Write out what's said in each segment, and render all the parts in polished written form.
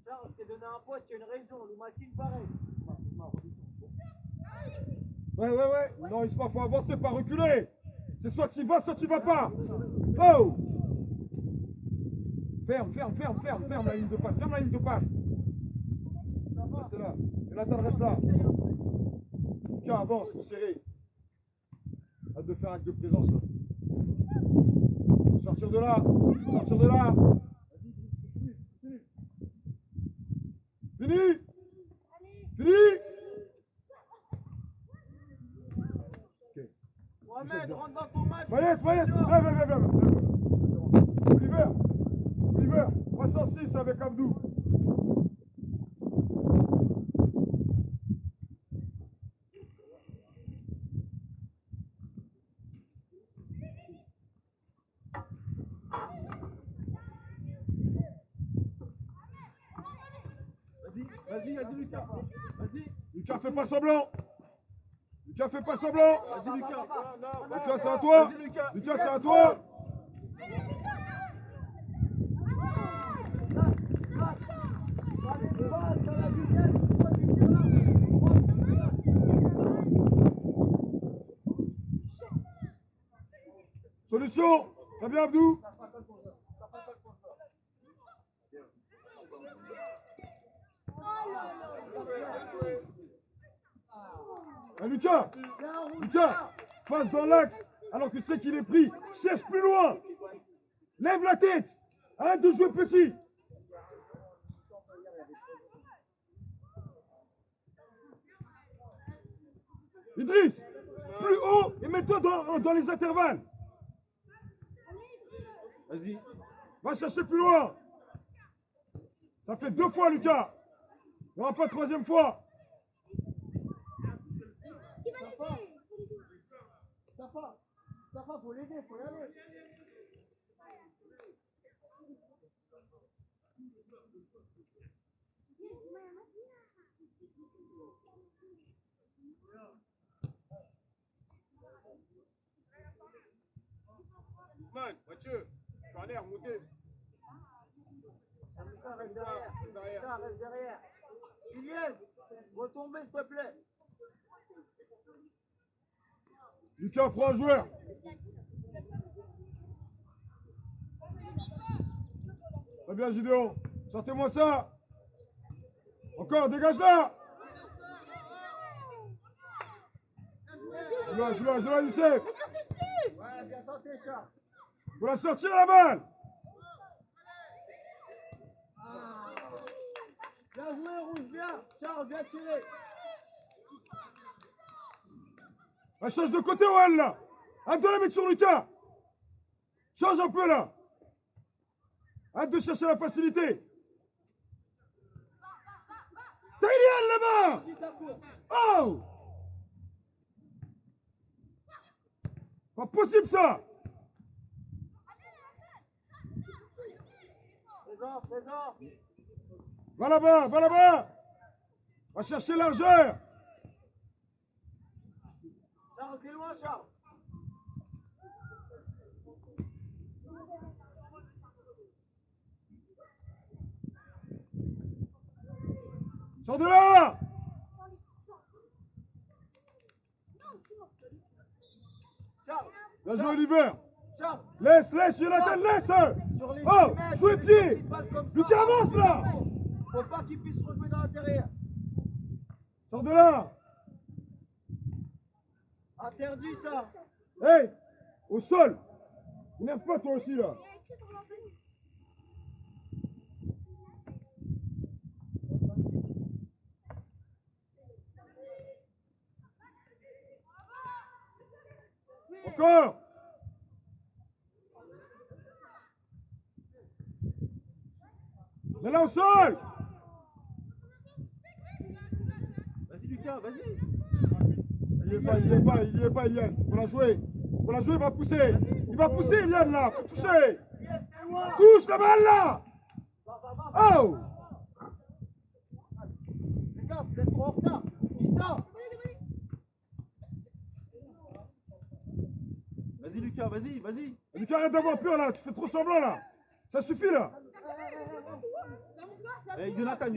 Charles, je t'ai donné un poste, il y a une raison. Loumassine, pareil. Ouais. Non, Isma, faut avancer, pas reculer. C'est soit tu vas pas. Oh! Ferme la ligne de passe. Reste là. Jonathan, reste là. Tiens, avance, faut serrer. Hâte de faire acte de présence là. Sortir de là. Fini. Ok. Mohamed, rentre dans ton match. Viens. Oliver, 306 avec Abdou. Vas-y, Lucas. Vas-y. Lucas, fais pas semblant. Vas-y, Lucas. Lucas, c'est à toi. Vas-y, Lucas. Lucas, c'est à toi. Solution. Très bien, Abdou. Lucas, passe dans l'axe alors que tu sais qu'il est pris. Cherche plus loin. Lève la tête. Arrête de jouer petit. Idriss, plus haut et mets-toi dans les intervalles. Vas-y. Va chercher plus loin. Ça fait 2 fois, Lucas. Il n'y aura pas de 3e fois. Safa, faut l'aider, faut y aller. Mathieu, tu as l'air monté. Reste derrière. Iliès, retombez s'il te plaît. Lucas, prends un joueur. Très bien, Gideon. Sortez-moi ça. Encore, dégage là. Joue là, Youssef. Ouais, bien tenté, Charles. Faut la sortir la balle. Bien joué, Rouge, bien. Charles, bien tiré. Elle change de côté, Owen, là. Hâte de la mettre sur Lucas. Change un peu, là. Hâte de chercher la facilité. Taïlian, là-bas. Oh. Pas possible, ça. Présent. Va là-bas. Va chercher largeur. Charles, t'es loin, Charles. Sors de là. Charles. Bien joué, Oliver. Charles. Laisse, Jonathan, laisse. Oh, jouez pied. Lucas, avance là. Faut pas qu'il puisse rejouer dans l'intérieur. Sors de là. Interdit ça. Hey, au sol. N'énerve pas toi aussi là. Encore. Mais là au sol. Vas-y, Lucas, vas-y. Il y est pas, Ilian. Faut la jouer, il va pousser. Il va pousser, Ilian, là. Faut toucher. Touche la balle, là. Oh! Les gars, vous êtes trop en retard. Qui ça? Vas-y, Lucas, vas-y, vas-y. Lucas, arrête d'avoir peur, là. Tu fais trop semblant, là. Ça suffit, là. Eh, Jonathan.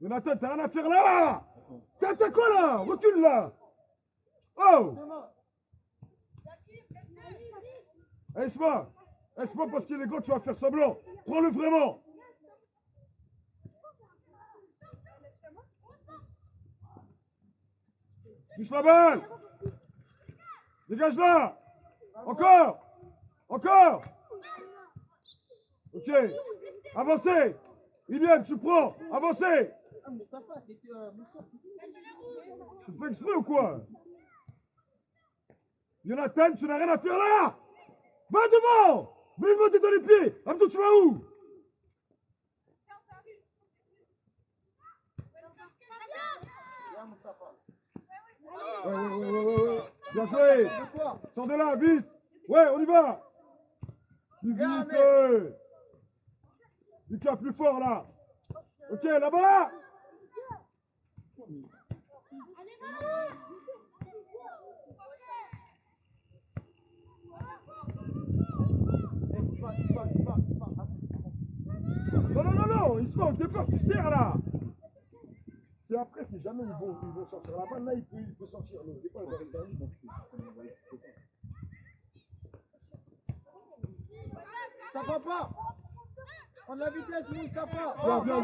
Jonathan, t'as rien à faire là. T'as quoi, là? Recule, là. Oh! Eh, Isma, c'est pas parce qu'il est gros que tu vas faire semblant. Prends-le vraiment. Touche la balle. Dégage-la. Encore. Ok. Avancez. Ilian, tu prends. Avancez. Ah, Moustapha, t'étais Moussa. Tu fais exprès ou quoi? Jonathan, tu n'as rien à faire là. Va devant. Vous lui mettez dans les pieds. Abdou, tu vas où? Viens, Moustapha. Ouais. Bien joué. De quoi? Sors de là, vite. Ouais, on y va. Plus Viens, vite. Lucas, plus fort là. Ok, là-bas. Non, ils sont de peur, tu serres là. C'est après, c'est jamais ils vont sortir la balle, là il peut sortir. Non, des fois, il va rester dans le Ça va pas. Prends de la vitesse, Moustapha. Viens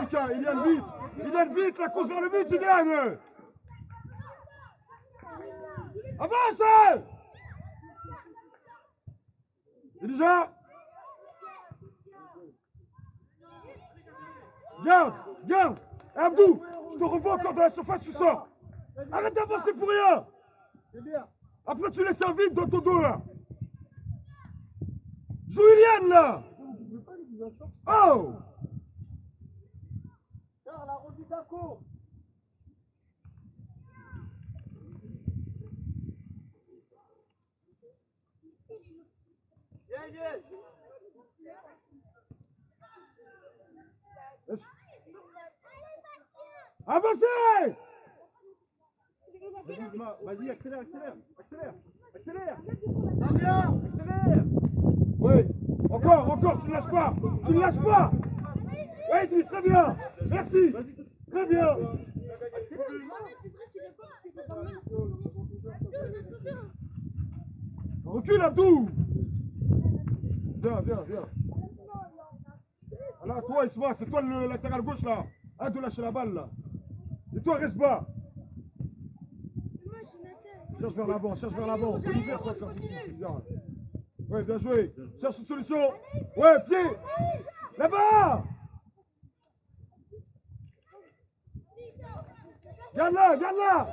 Lucas, Ilian vite, la course vers le but, Ilian. Avance. Elisa. Garde. Abdou, je te revois encore dans la surface, tu sors. Arrête d'avancer pour rien. C'est bien. Après, tu laisses un vide dans ton dos, là. Joue Ilian, là. Oh. Charles, la revue d'Aco. Viens. Avancez. Vas-y, Isma, vas-y, accélère. Ça vient. Accélère. Oui. Encore, tu ne lâches pas. Oui, Idriss, très bien. Merci. Très bien. Recule, Abdou. Viens. Voilà, toi, Isma, c'est toi le latéral gauche, là. Arrête de lâcher la balle, là. Et toi, reste bas. Cherche vers l'avant. Olivier, quoi, ça. Ouais, bien joué. Cherche une solution. Ouais, pied. Là-bas. Garde là.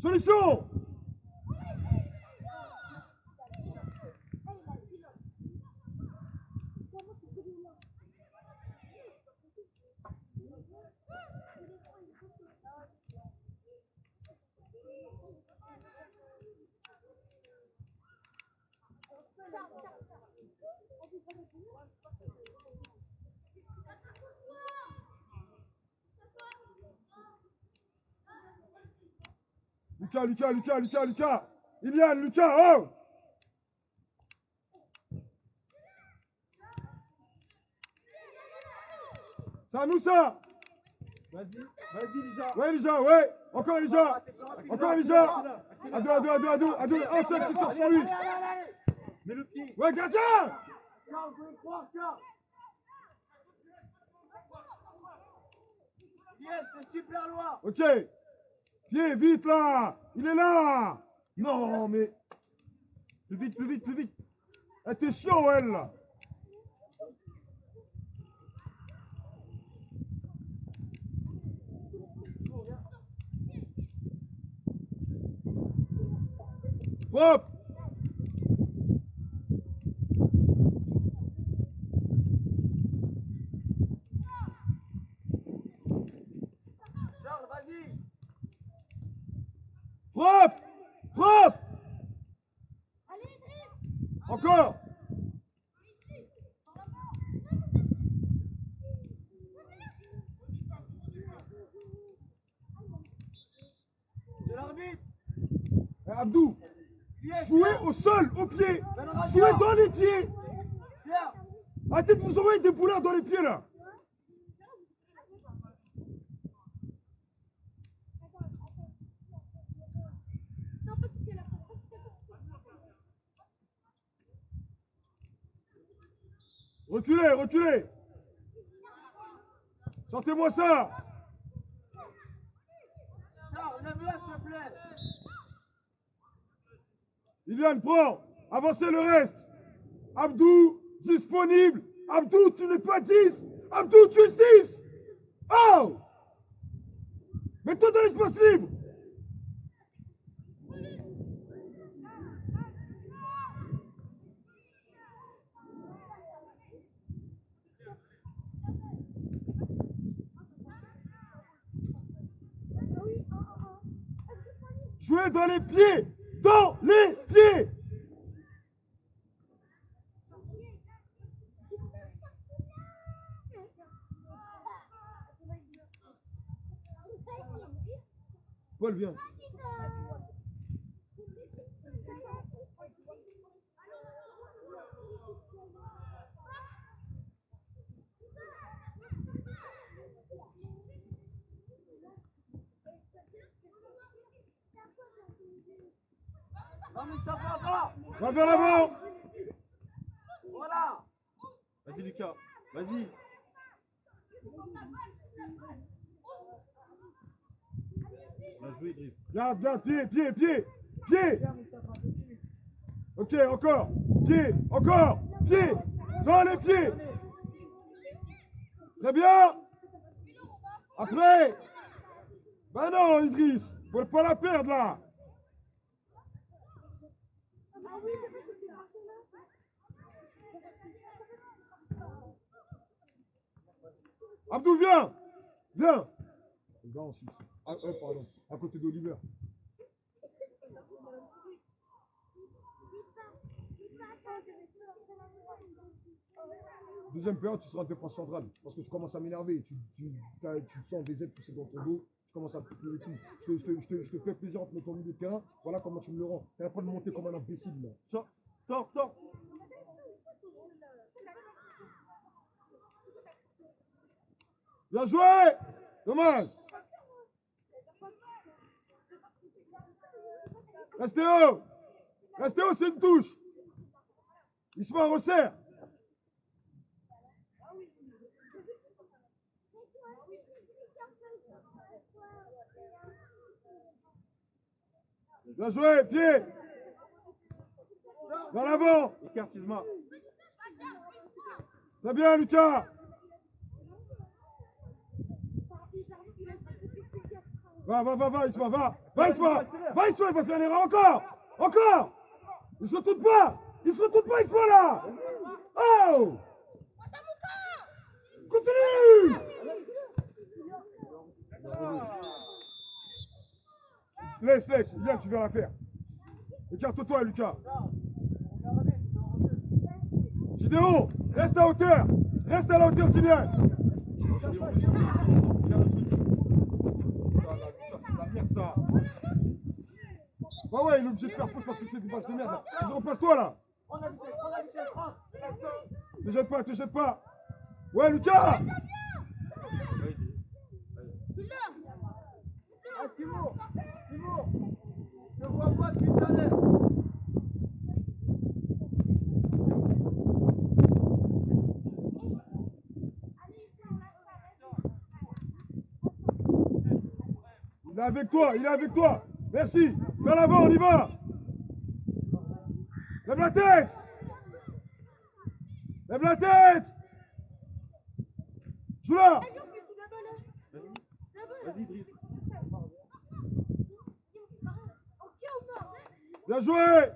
Solution. Lucas. Ilian, Lucas, oh. C'est à nous ça. Vas-y, Lija. Ouais, Elisa, ouais. Encore Elisa. À deux. Un seul qui sort sur lui. Mets le pied. Ouais, gardien. Charles, je vais croire, Charles. Yes, c'est super loin. Ok. Pied, vite là. Il est là. Non, mais. Plus vite. Elle était chiant, elle là. Hop. Abdou, jouez au sol, au pied. Jouez dans les pieds. Arrêtez de vous envoyer des bouleurs dans les pieds là. Reculez, reculez. Sortez-moi ça. Iliane, prends. Avancez le reste. Abdou, disponible. Abdou, tu n'es pas 10. Abdou, tu es 6. Oh! Mets-toi dans l'espace libre. Jouez dans les pieds. Dans les pieds. Paul, viens. Va vers l'avant. Voilà. Vas-y, Lucas. Vas-y. Bien joué, Driss. Garde, garde, pied, pied, pied. Pied. Ok, encore. Pied, encore. Pied. Dans les pieds. Très bien. Après. Ben non, Idriss. Faut pas la perdre là. Abdou, viens. Viens. Pardon. À côté d'Oliver. Deuxième période, tu seras en défense centrale. Parce que tu commences à m'énerver. Tu sens des aides pousser dans ton dos. Tu commences à pleurer tout. Je te fais plaisir en te mettant au milieu de terrain. Voilà comment tu me le rends. Tu n'as pas de monter comme un imbécile. Là. Sors, sors, sors. Bien joué. Dommage. Restez haut. Restez haut, c'est une touche. Isma, resserre. Bien joué, pied. Vers l'avant. Écarte, Isma. Très bien, Lucas. Va, Isma, va. Va, Isma, il va faire une erreur encore. Encore. Il se retourne pas, Isma, là. Oh. Continue. Laisse, viens, tu vas la faire. Écarte-toi, Lucas. Gideon, reste à hauteur. Reste à la hauteur, Kylian. Ça. Bah ouais, il est obligé de faire faute parce que c'est des passes de merde. Ils repasse-toi là. Te jette pas. Ouais, Lucas. Timour, je vois pas depuis tout à l'heure. Il est avec toi. Merci. Vers l'avant, on y va. Lève la tête. Joue là. Vas-y, Driss. Bien joué.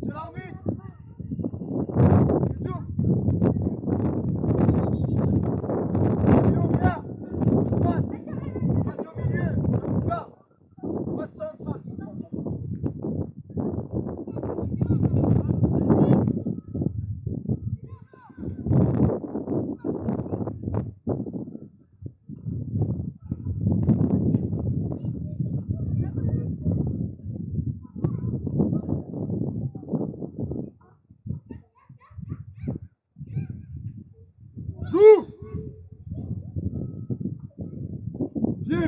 C'est l'arbitre.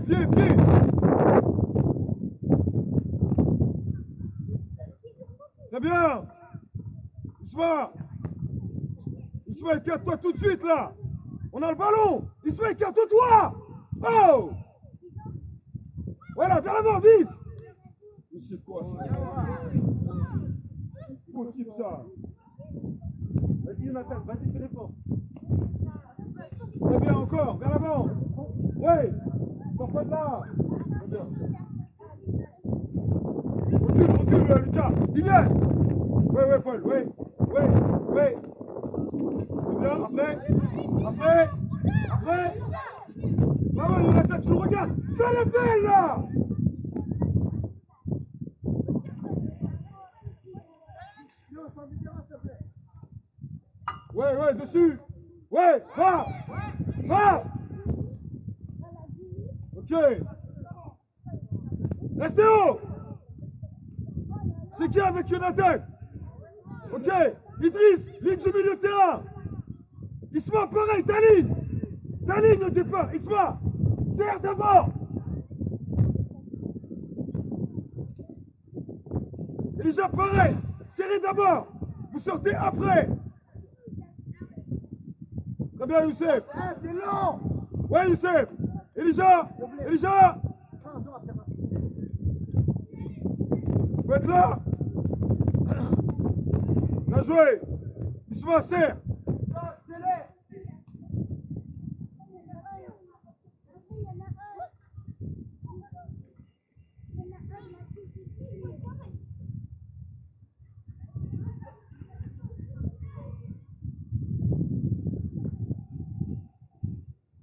pied. Très bien. Isma, écarte-toi tout de suite là. On a le ballon. Isma, écarte-toi. Oh. Voilà, vers l'avant, vite. Mais c'est quoi ça? Impossible ça. Vas-y, Jonathan, vas-y, fais l'effort. Très bien, encore, vers l'avant. Ouais. Sors pas de là. Très bien. Recule, Lucas. Il vient. Ouais, Paul, ouais. C'est bien, après. Bravo, Jonathan, tu le regardes. Fais le bel, là. Ouais, dessus. Ouais, va. Ok. Restez haut. C'est qui avec Jonathan? Ok. Idriss, ligne du milieu de terrain. Isma, pareil, ta ligne au départ. Isma, serre d'abord. Elijah, pareil. Serrez d'abord. Vous sortez après. Très bien, Youssef. T'es lent. Ouais, Youssef. Elijah. Vous êtes là. Bien joué. Isma, serre.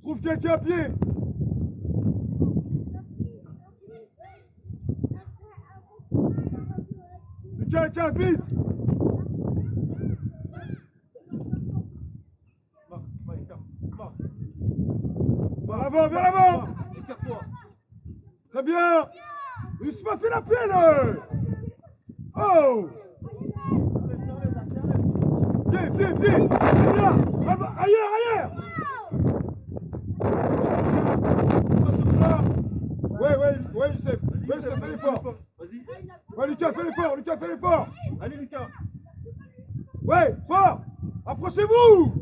Trouve quelqu'un à pied. Lucas, 4, vite. Vers l'avant. Très bien. Isma, fait la peine. Oh. Pied. Très bien. Ailleurs. Ouais, Youssef. Fais l'effort. Vas-y. Ouais, Lucas, fais l'effort. Allez, Lucas. Ouais, fort. Approchez-vous.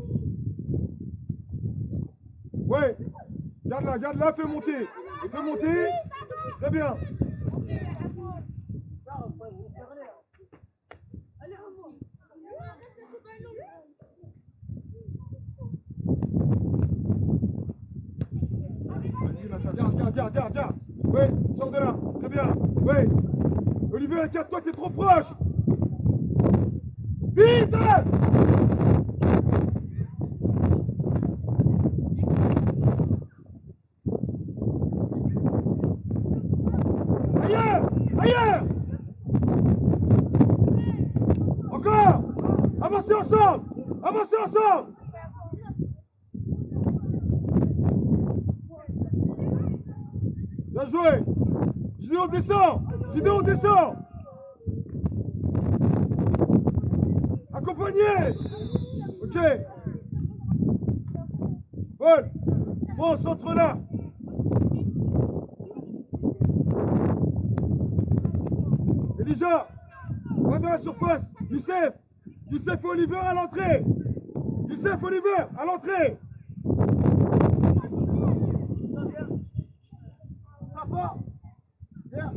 Ouais. Garde là, fais monter. Très bien. Garde. Ouais, sors de là. Très bien. Ouais. Olivier, regarde-toi, t'es trop proche. Vite. Ailleurs. Encore. Avancez ensemble. Bien joué. Gideon, descend. Accompagnez. Ok. Paul. Bon, centre là. Elijah. Va dans la surface. Youssef et Oliver à l'entrée. Viens.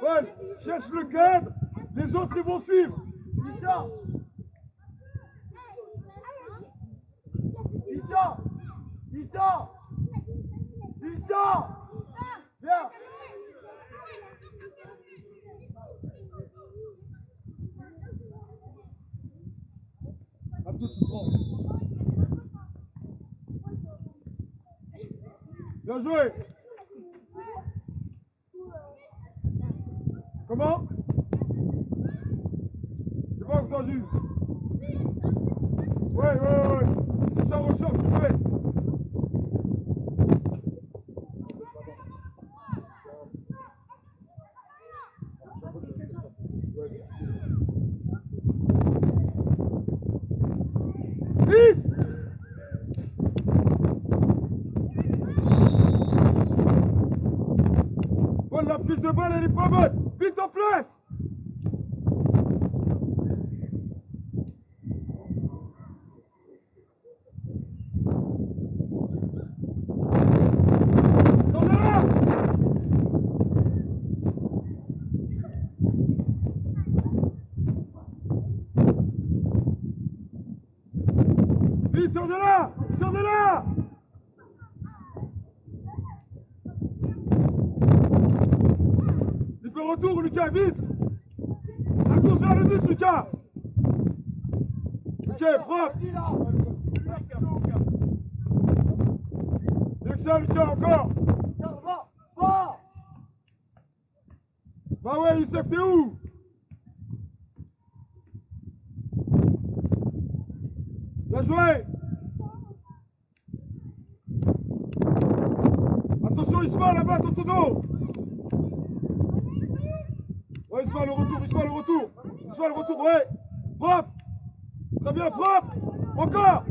Paul, cherche le cadre. Les autres, ils vont suivre. Il sort. Viens. Abdou, tu prends. Bien joué. Comment? J'ai pas entendu. Ouais. Si ça ressort, tu fais. Ouais, de balle, elle est pas bonne. Vite en place. Sors de là. Vite, sors de là. Sors de là. Le retour, Lucas, vite. La course vers le but, Lucas. Ok, propre. Vas-y là. Mieux que ça, Lucas, encore. Tiens, va. Va. Bah ouais, Youssef, t'es où? Bien joué. Attention, Isma, là-bas, ton dos. Ouais, Isma, le retour, Isma, le retour. Isma, le retour, ouais. Propre. Très bien, propre. Encore.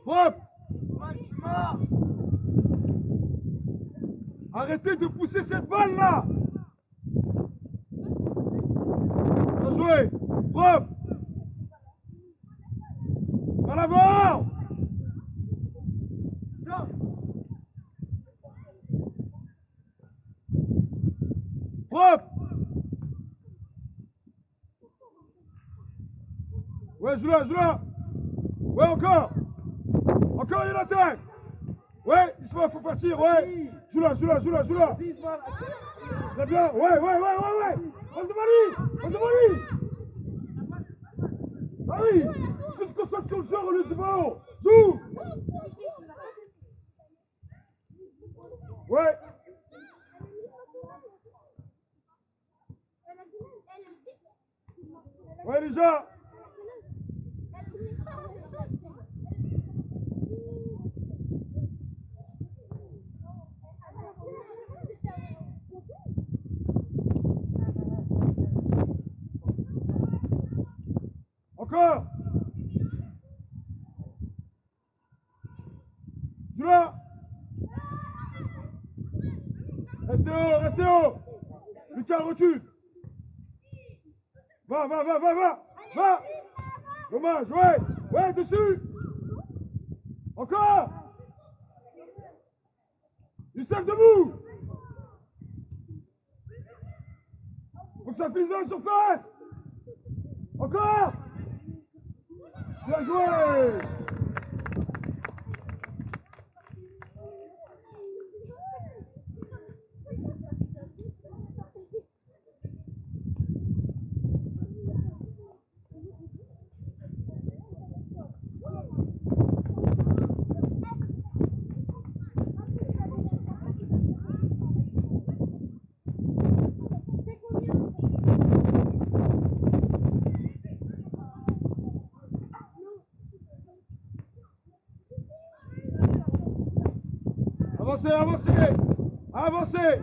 Propre. Arrêtez de pousser cette balle-là. Bien joué. Propre. En avant. Propre. Ouais, joue là, joue là. Ouais, encore. Encore, il attaque. Ouais, Isma, faut partir, ouais. Joue là, joue là, joue là, joue là. Vas-y, Ismaël. Très bien, ouais. Vas-y, Mali. Ah oui. Tu te concentres sur le joueur au lieu du ballon. Joue. Ouais. Ouais, déjà. Encore. Joue là. Restez haut. Lucas, recule. Va. Dommage, ouais, dessus. Encore. Youssef, debout. Faut que ça file dans la surface. Encore. Bien joué. Avancez.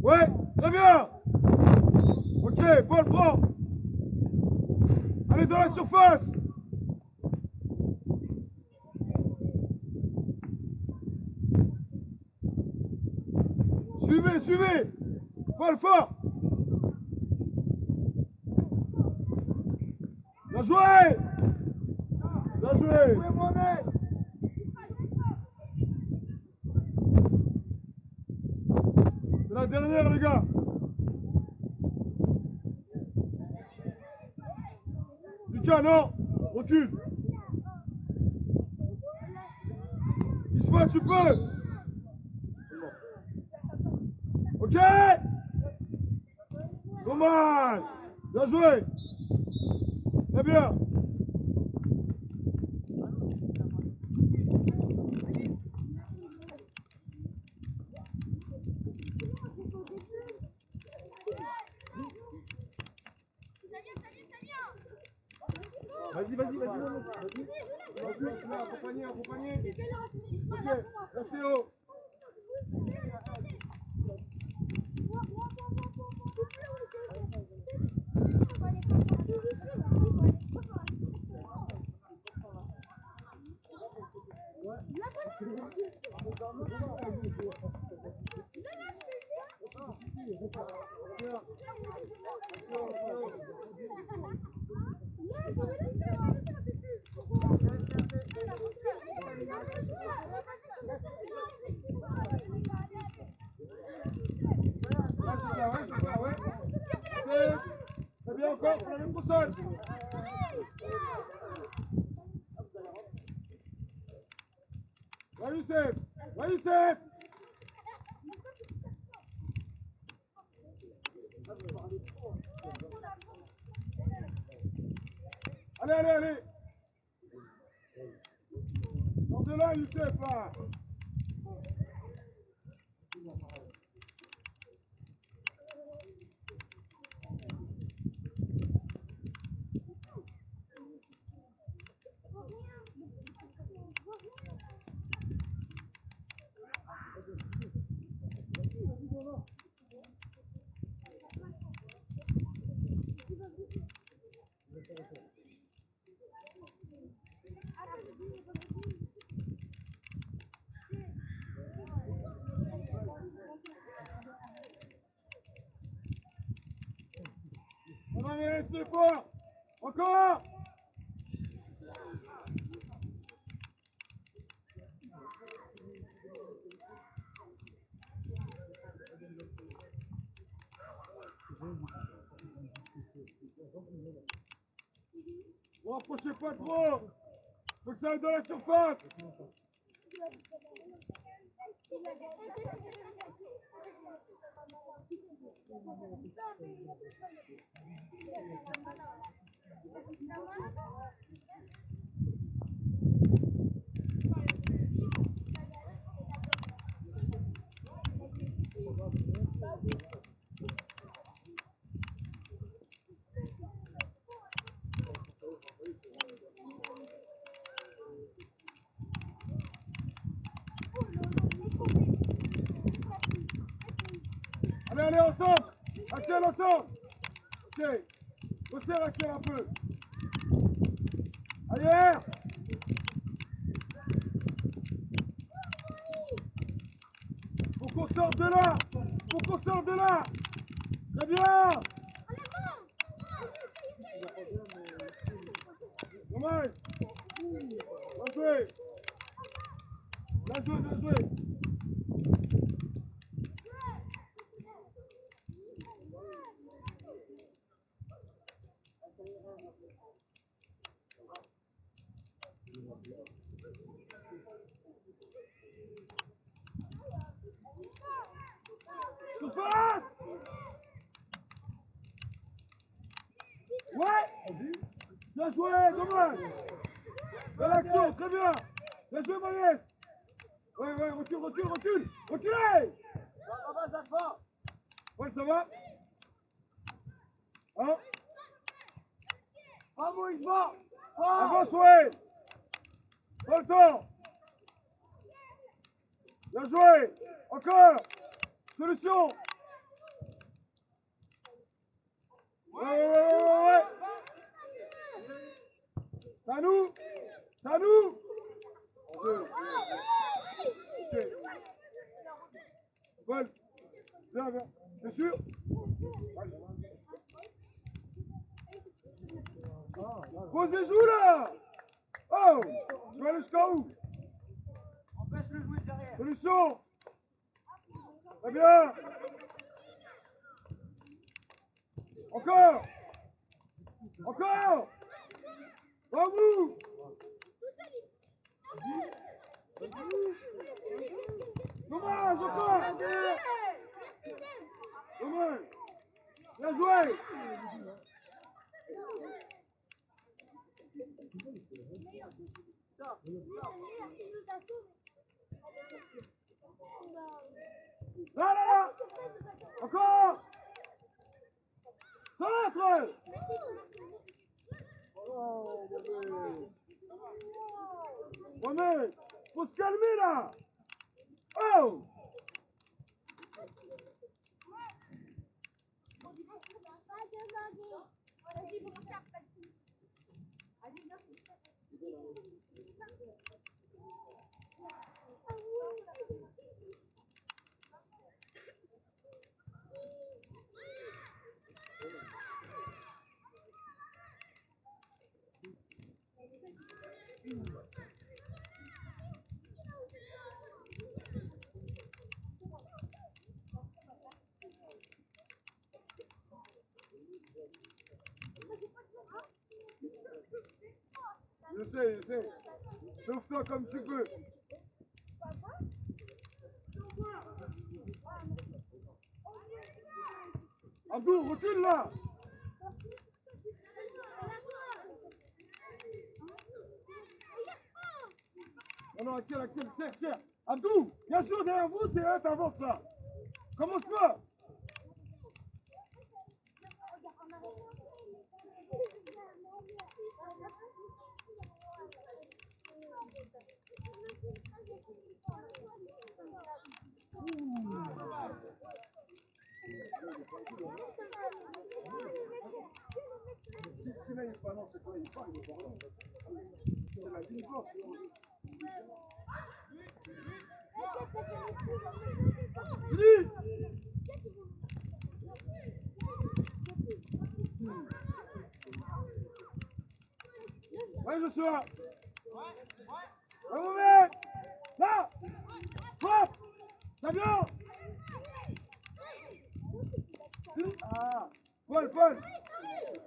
Ouais, très bien. Ok, Paul prend. Allez dans la surface. Suivez. Paul fort. Bien joué. C'est la dernière, les gars. Lucas, non. Recule. Isma, tu peux. Ok. Dommage. Bien joué. Très bien. Vas-y, vas-y, vas-y. Vas-y, là, accompagné, accompagné. Ok, restez haut. Là, c'est ça, ouais, c'est ça, ouais. Ok. Très bien, encore, pour la même console. Va Youssef, va Youssef. Allez, allez, allez. Sors de là, Youssef, là. On en est, c'est fort. Encore. Vous approchez pas trop. Faut que ça aille dans la surface. Allez, allez, ensemble. Axel, ensemble. Ok. Resserre, Axel, un peu. Allez. Faut qu'on sorte de là. Faut qu'on sorte de là. Très bien. Dommage. Bien joué. Bien joué, bien joué. Surface. Ouais. Vas-y. Bien joué, dommage. Belle action, très bien. Bien joué, Maïs. Ouais, ouais, recule, recule, recule. Reculez. Ouais, ça va. Hein? Bravo, Isma. Avance, ouais. Pas le temps. Bien joué. Encore. Solution. Ouais. C'est à nous. C'est à nous. Ok. Paul. Viens, viens. T'es sûr? Posez-vous là. Oh. Tu vas aller jusqu'à où? Empêche-le de jouer derrière. Solution. Très bien. Encore. Encore. Bravo. Dommage, encore. Dommage. Bien joué. Là. Encore. Centre. Oh, Mohamed, faut se calmer là. Oh. Je sais. Sauve-toi comme tu peux. Abdou, recule là. Non, Axel, serre. Abdou, bien sûr, derrière vous, t'avances là. Commence pas. Si là, il est pas non, c'est quoi, il est pas non. C'est la ligne blanche. Vite. Ouais, je suis là. Ouais, mauvais. Là. Hop. Ça vient. Ah. Paul.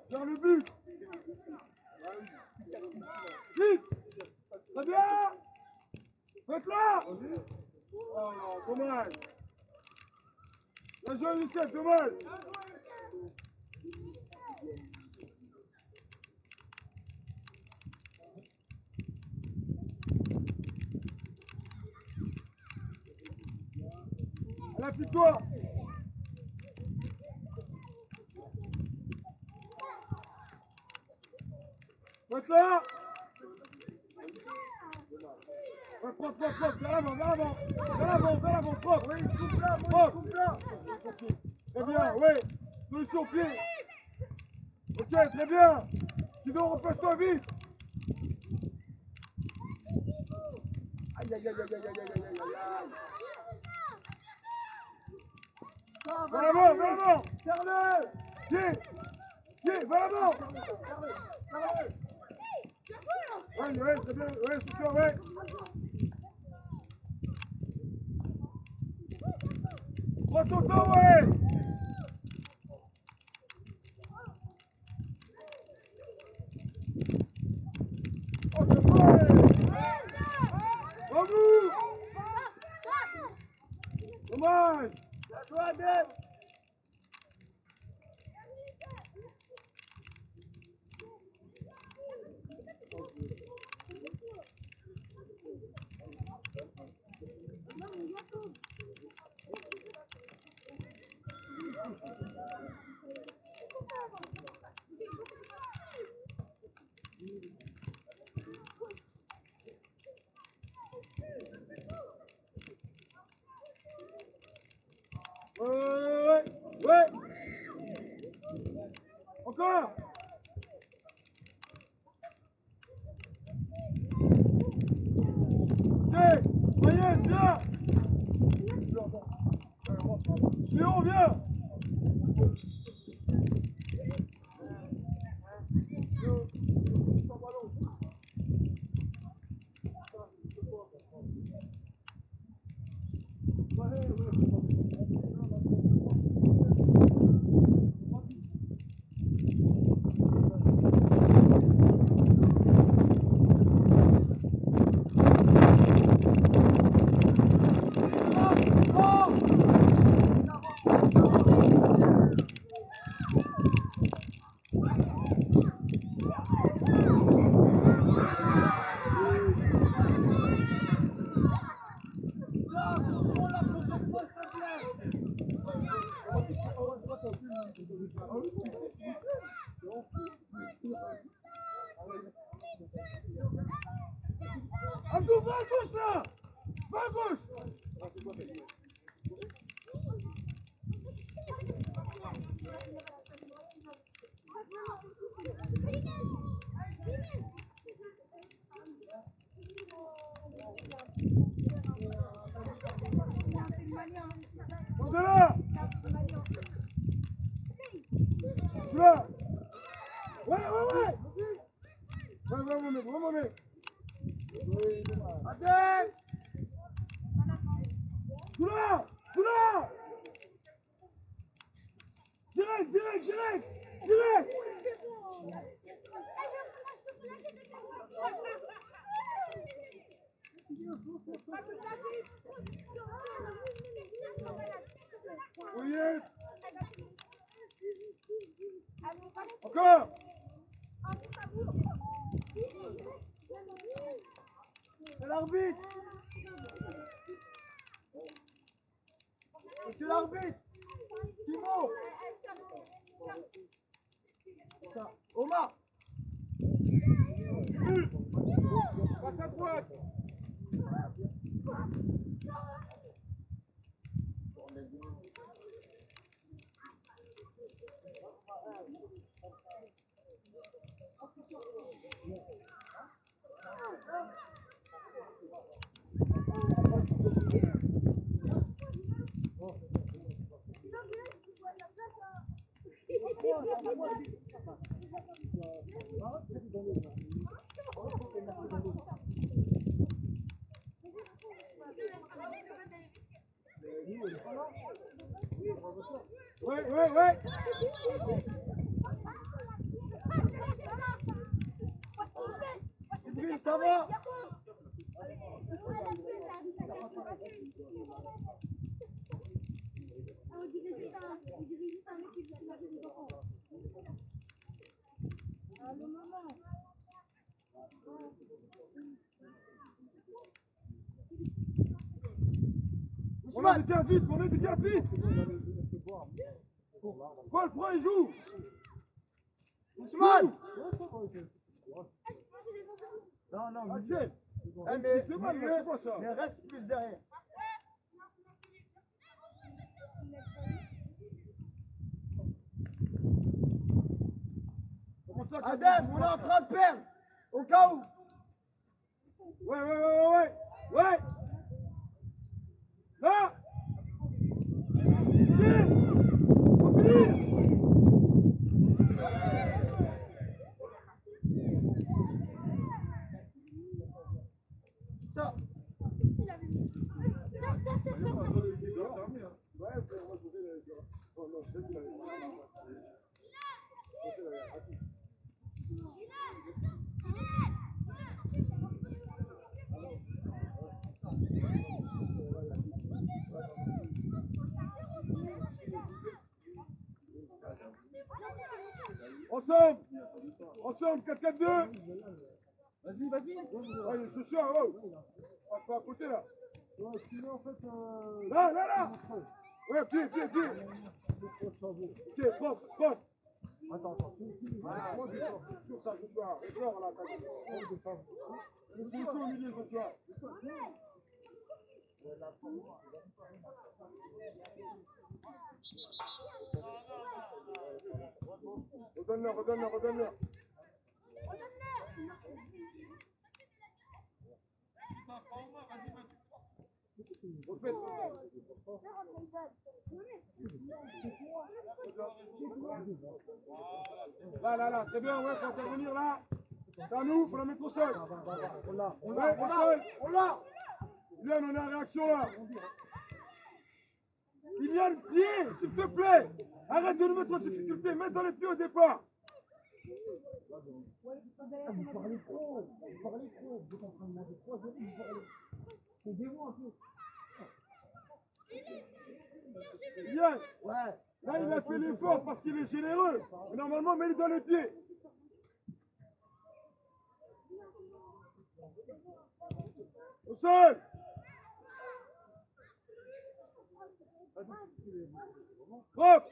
Vers le but. Vite. Ça vient. Faites là. Oh non, dommage. Bien joué, Youssef, dommage. Allez, appuie-toi. Faites là. Ouais, propre, vers l'avant, propre. Oui, coupe là. Très bien, oui. Solution pied. Ok, très bien. Sinon, repasse-toi vite. Aïe. Vers l'avant. Serre-le. Pied, vers l'avant. Ouais, très bien. Ouais, c'est ça, ouais. Prends ton temps, ouais. Oh, c'est vrai. Bravo. Dommage. Bien joué, Adem. Ouais. Encore. Ok, Maïs, viens. Léon, viens. Là. Ouais. Ouais, mon mec. Adem. Tout là. Direct. Oui. Encore. C'est l'arbitre. Monsieur l'arbitre. Thibaut. Ça. Omar. Passe à droite. Ouais. Ibrahim, ça va? On est bien vite. Paul, prends et joue. Ousmane. Non, Axel. Mais C'est quoi ça? mais reste plus derrière. Adem, on est en train de perdre. Au cas où. Ouais. Là. On finit. Ça. Ensemble, 4-4-2. Vas-y. Ouais, ce soir, pas à côté là. Sinon, en fait, Là. Ouais, pied. Ok, pop. Attends. Moi, sur ça, ce soir. Ce soir, là, c'est au milieu ce soir. Redonne-leur. Refaites. Là, très bien, ouais, faut intervenir là. C'est à nous, faut la mettre au sol. On l'a. Liliane, on est en réaction là. Liliane, pied, s'il te plaît. Arrête de nous mettre en difficulté, mets dans les pieds au départ. vous parlez trop. Vous êtes en train de manger 3 euros, vous parlez. Aidez-vous un peu. Liliane, Ouais. là il a fait l'effort parce qu'il est généreux. Mais normalement, mets-le dans les pieds. Au sol. Hop.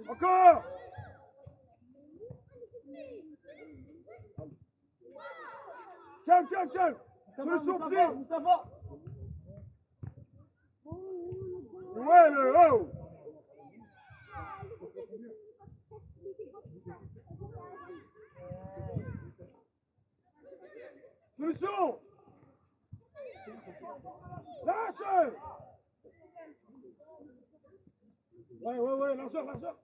Encore. Calme. Solution prise. Moustapha. Ouais, le haut. Solution. Lâche. Ouais, largeur.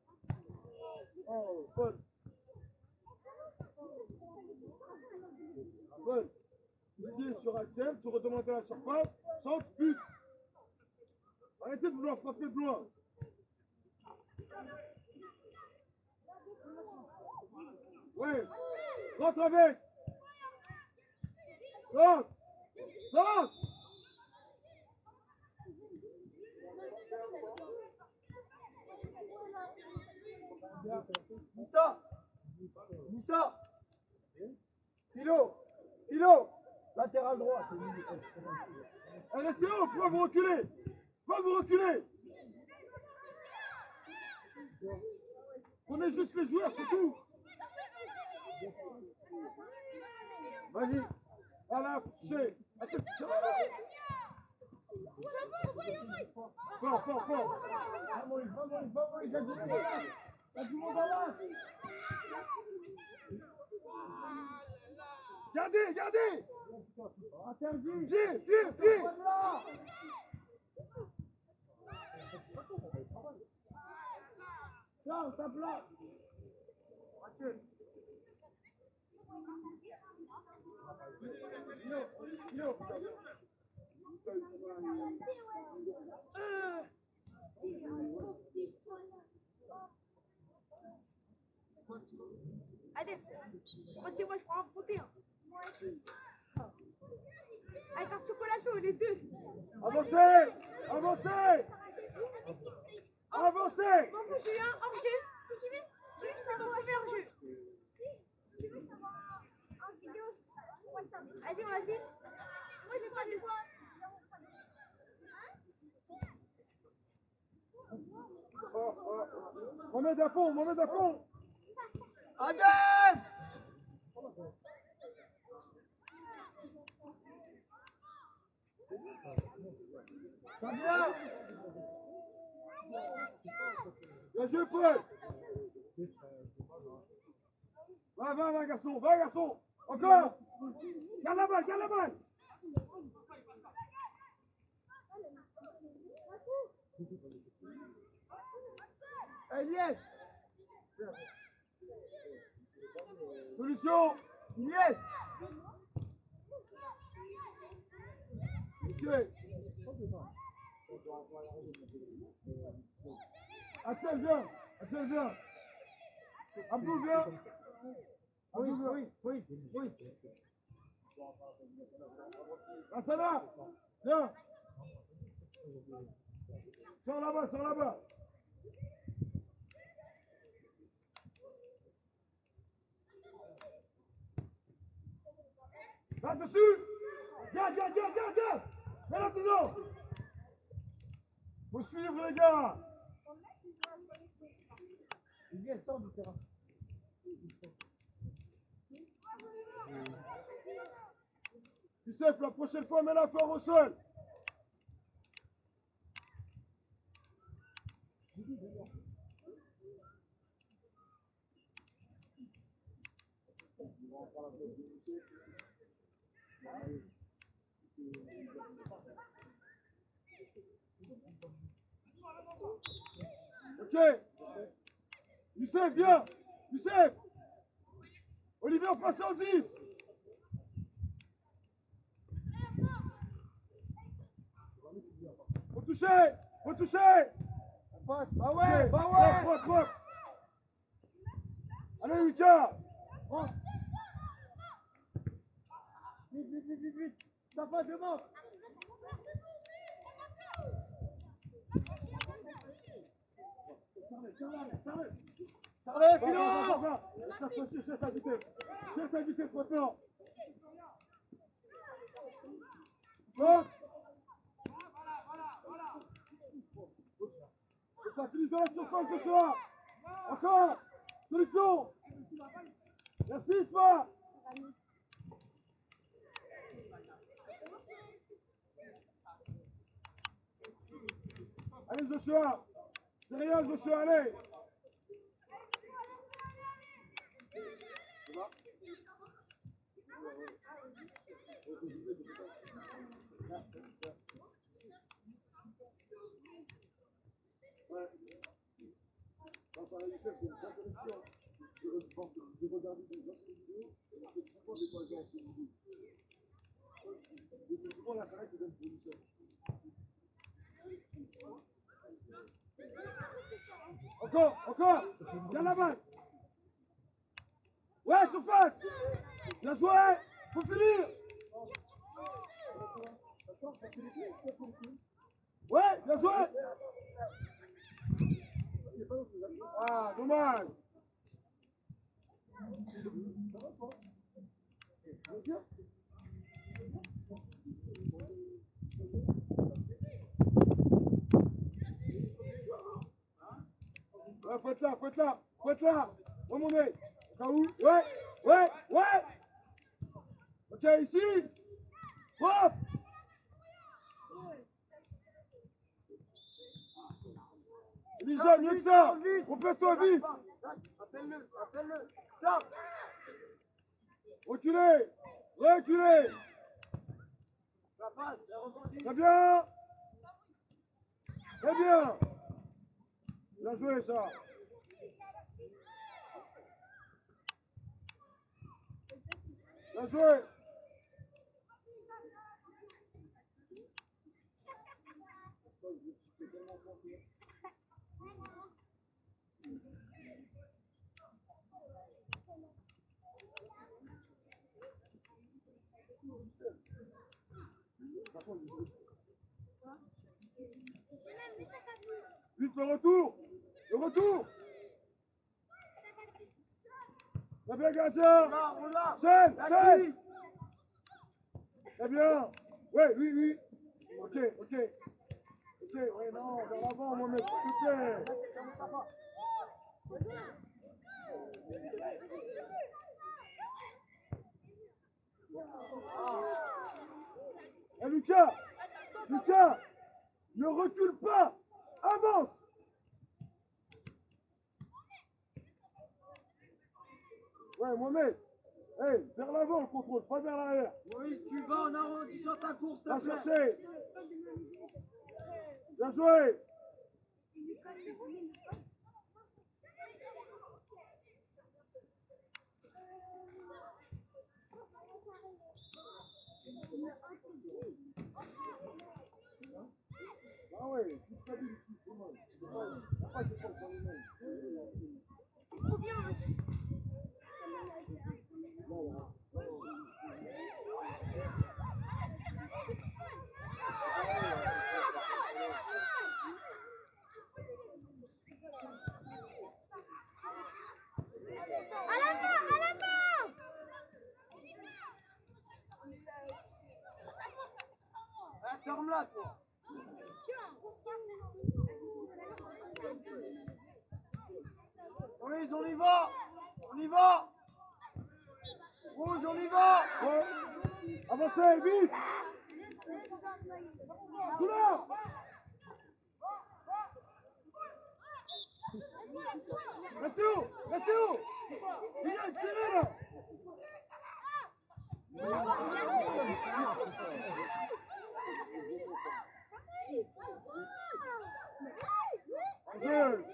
Oh, Paul. Paul. Didier sur Axel, tu redemandes à la surface, centre, but. Arrêtez de vouloir frapper de loin. Ouais, rentre avec. Rentre. Rentre. Moussa. Moussa. Philo. Philo. Latéral droit. Restez haut, pourquoi vous reculez? Pourquoi vous reculez? Prenez juste les joueurs, c'est tout. Vas-y. Voilà, touchez. Fort, fort, fort. Il y a du monde là. Il y a du monde là. Gardez, gardez. Interdit. Pied, pied, pied. Tiens, tape là. Allez, moi je prends un protéin. Avec un chocolat chaud, les deux. Avancez, avancez. Avancez. Bon, j'ai eu un hors-jeu. C'est mon premier hors-jeu. Vas-y, vas-y. Moi, j'ai pas de quoi. Mohamed à fond, Mohamed à fond. Adem. Ça vient. Bien joué, Paul. Va, garçon, va, garçon. Encore. Garde la balle, garde la balle. Eliès. Solution. Eliès. Ok. Axel, viens. Axel, viens. Abdou, viens. Oui. Lassana, viens. Sors là-bas, sors là-bas. Là-dessus. Garde. Mets là dedans. Faut suivre, les gars. Eliès, sort du terrain. Youssef, la prochaine fois, mets la fort au sol. Ok. Youssef, viens. Youssef. Olivier, on passe en 10. Faut toucher. Bah Ok, ouais. Propre. Allez, Lucas. Rentre. Vite. Ça va devant. Allez, Philo. Cherche la vitesse maintenant. Bon. Ça finit dans la surface de soir. Encore. Solution. Merci, Isma. Allez, Joshua. C'est rien, Joshua, allez. grâce à la UCF, j'ai une bonne connexion. J'ai regardé des anciennes vidéos et on fait souvent des points en vidéo. Et c'est souvent la Sarah qui donne pour l'UCF. Encore, garde la balle. Ouais, surface. Bien joué, faut finir. Ouais, bien joué. Ah, dommage. Ouais, faut être là. Remontez. Au cas où. Ouais. Ok, ici. Hop. Elisa, mieux que ça. Repose-toi vite. Appelle-le. Stop. Reculez. Ça passe, ça rebondit. Très bien. Bien joué, ça. Bien joué. Vite le retour. Très bien, gardien. Scène. Très bien. Oui. Ok. Ouais, non, vers l'avant, mon mec, s'il te plaît. Eh, Lucas, ne recule pas. Avance. Ouais, Mohamed. Hey, vers l'avant le contrôle, pas vers l'arrière. Maurice, tu vas en arrondissant ta course, s'il Va te plaît. chercher. Bien joué. Ah ouais, tu t'habilles ici, c'est moi. C'est pas que pour son lui-même. Trop bien. À la main. Ferme-la, toi. Maurice, on y va. Rouge, on y va. Ouais. Avancez, vite. Tout là. Restez où. Il y a une serré là. Jeu.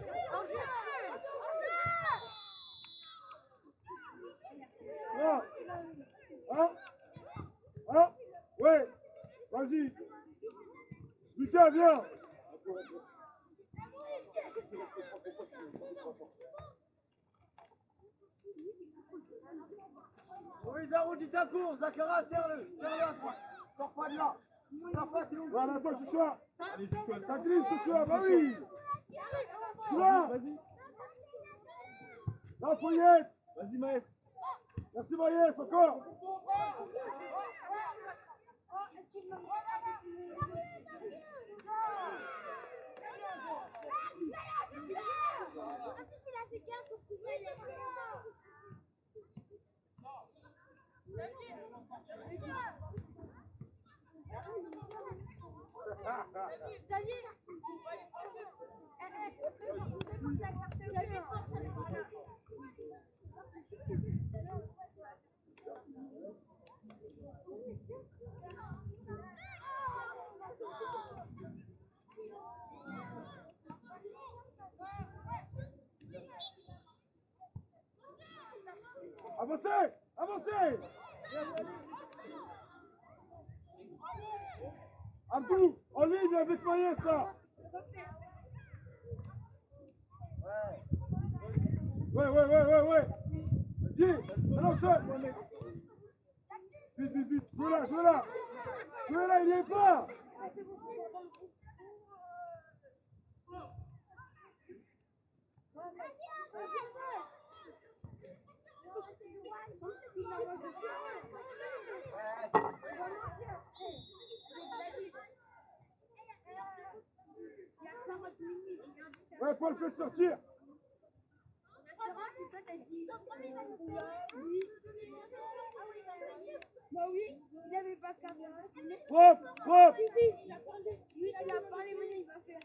Hein? Ouais. Vas-y. Lucas, viens. Maurice, arrondis ta course. Zachara, serre-le à toi. Sors pas de là. Safa, t'es où? Voilà, toi, Chouchoua. Ça glisse, Chouchoua. Bah oui. Tu vois? Vas-y. Là, Foyette. Vas-y, Maël. Merci, Maïs, encore. En plus, il a fait 15 pour couper les Avancez! Avancez! Abdou, en ligne avec Maïs, là! Ouais. Vas-y, allons seul! Vite, jouez là! Jouez là, il n'y est pas! Ouais, Paul, fais sortir! Bah oui, il avait pas qu'à faire. Propre! Lui, il a parlé, mais il va faire.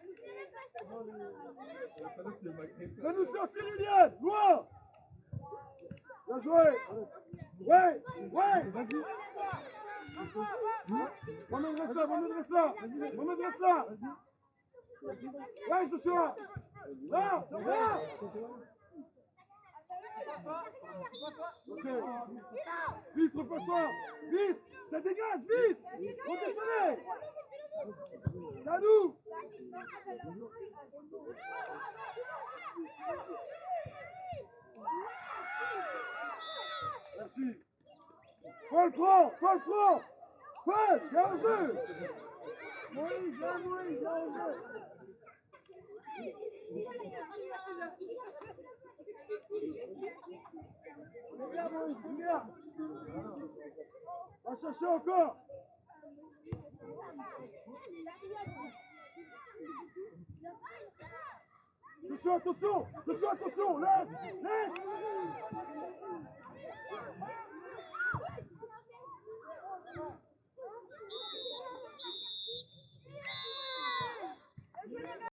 Fais-nous sortir, Liliane! Loin! Bien joué! Ouais! Vas-y! Mohamed, reste là! Ouais, Joshua! Là! Ok. Vite, repose-toi! Vite! Ça dégage, vite! Redescendez! C'est à nous! Merci. Paul, prends! Paul, viens au jeu! Moïse, viens au jeu! C'est bien. Va chercher encore. Attention, laisse.